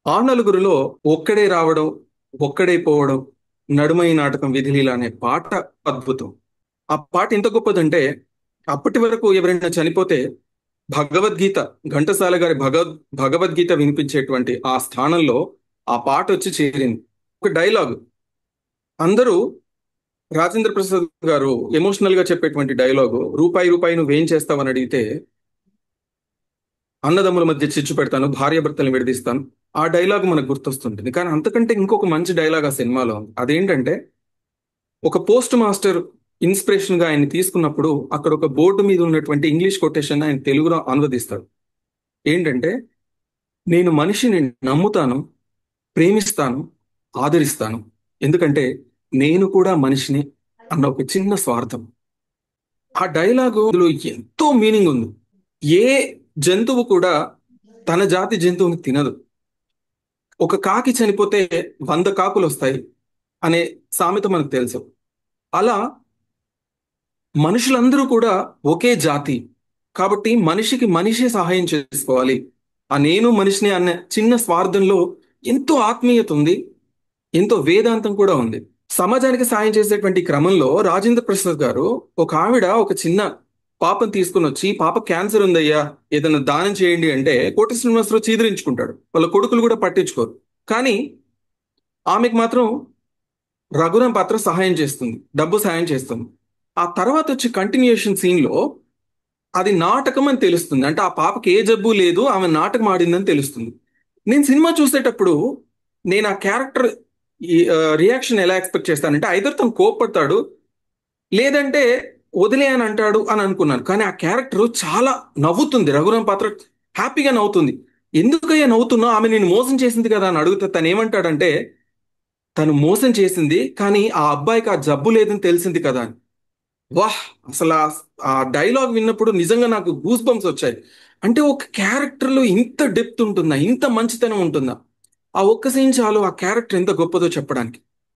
ఆ నలుగురిలో ఒక్కడే రావడం, ఒక్కడే పోవడం, నడుమై నాటకం విధిలీల అనే పాట అద్భుతం. ఆ పాట ఎంత గొప్పదంటే అప్పటి వరకు ఎవరైనా చనిపోతే భగవద్గీత, ఘంటసాల గారి భగవద్గీత వినిపించేటువంటి ఆ స్థానంలో ఆ పాట వచ్చి చేరింది. ఒక డైలాగ్ అందరూ రాజేంద్ర ప్రసాద్ గారు ఎమోషనల్ గా చెప్పేటువంటి డైలాగు, రూపాయి రూపాయి నువ్వేం చేస్తావని అడిగితే అన్నదమ్ముల మధ్య చిచ్చు పెడతాను, భార్యాభర్తలను విడదీస్తాను. ఆ డైలాగ్ మనకు గుర్తొస్తుంటుంది. కానీ అంతకంటే ఇంకొక మంచి డైలాగ్ ఆ సినిమాలో ఉంది. అదేంటంటే ఒక పోస్ట్ మాస్టర్ ఇన్స్పిరేషన్ గా ఆయన తీసుకున్నప్పుడు అక్కడ ఒక బోర్డు మీద ఉన్నటువంటి ఇంగ్లీష్ కొటేషన్ ఆయన తెలుగులో అనువదిస్తాడు. ఏంటంటే, నేను మనిషిని నమ్ముతాను, ప్రేమిస్తాను, ఆదరిస్తాను, ఎందుకంటే నేను కూడా మనిషిని అన్న ఒక చిన్న స్వార్థం. ఆ డైలాగులో ఎంతో మీనింగ్ ఉంది. ఏ జంతువు కూడా తన జాతి జంతువుని తినదు. ఒక కాకి చనిపోతే 100 కాకులు వస్తాయి అనే సామెత మనకు తెలుసు. అలా మనుషులందరూ కూడా ఒకే జాతి. కాబట్టి మనిషికి మనిషే సహాయం చేసుకోవాలి. ఆ నేను మనిషిని అన్న చిన్న స్వార్థంలో ఎంతో ఆత్మీయత ఉంది, ఎంతో వేదాంతం కూడా ఉంది. సమాజానికి సాయం చేసేటువంటి క్రమంలో రాజేంద్ర ప్రసాద్ గారు, ఒక ఆవిడ ఒక చిన్న పాపను తీసుకుని వచ్చి, పాప క్యాన్సర్ ఉందయ్యా, ఏదైనా దానం చేయండి అంటే కోటి శ్రీనివాసరావు చీదరించుకుంటాడు. వాళ్ళ కొడుకులు కూడా పట్టించుకోరు. కానీ ఆమెకు మాత్రం రఘురాం పాత్ర సహాయం చేస్తుంది, డబ్బు సహాయం చేస్తుంది. ఆ తర్వాత వచ్చి కంటిన్యూషన్ సీన్ లో అది నాటకం అని తెలుస్తుంది. అంటే ఆ పాపకి ఏ జబ్బు లేదు, ఆమె నాటకం ఆడిందని తెలుస్తుంది. నేను సినిమా చూసేటప్పుడు నేను ఆ క్యారెక్టర్ రియాక్షన్ ఎలా ఎక్స్పెక్ట్ చేస్తానంటే ఐదర్ తను కోప్పడతాడు, లేదంటే వదిలే అని అంటాడు అని అనుకున్నాను. కానీ ఆ క్యారెక్టర్ చాలా నవ్వుతుంది. రఘురాం పాత్ర హ్యాపీగా నవ్వుతుంది. ఎందుకయ్యా నవ్వుతున్నావు, ఆమె నేను మోసం చేసింది కదా అని అడిగితే తను ఏమంటాడంటే, తను మోసం చేసింది కానీ ఆ అబ్బాయికి ఆ జబ్బు లేదని తెలిసింది కదా అని. వాహ్! అసలు ఆ డైలాగ్ విన్నప్పుడు నిజంగా నాకు గూస్ బంప్స్ వచ్చాయి. అంటే ఒక క్యారెక్టర్ లో ఇంత డెప్త్ ఉంటుందా, ఇంత మంచితనం ఉంటుందా? ఆ ఒక్క సీన్ చాలు ఆ క్యారెక్టర్ ఎంత గొప్పదో చెప్పడానికి.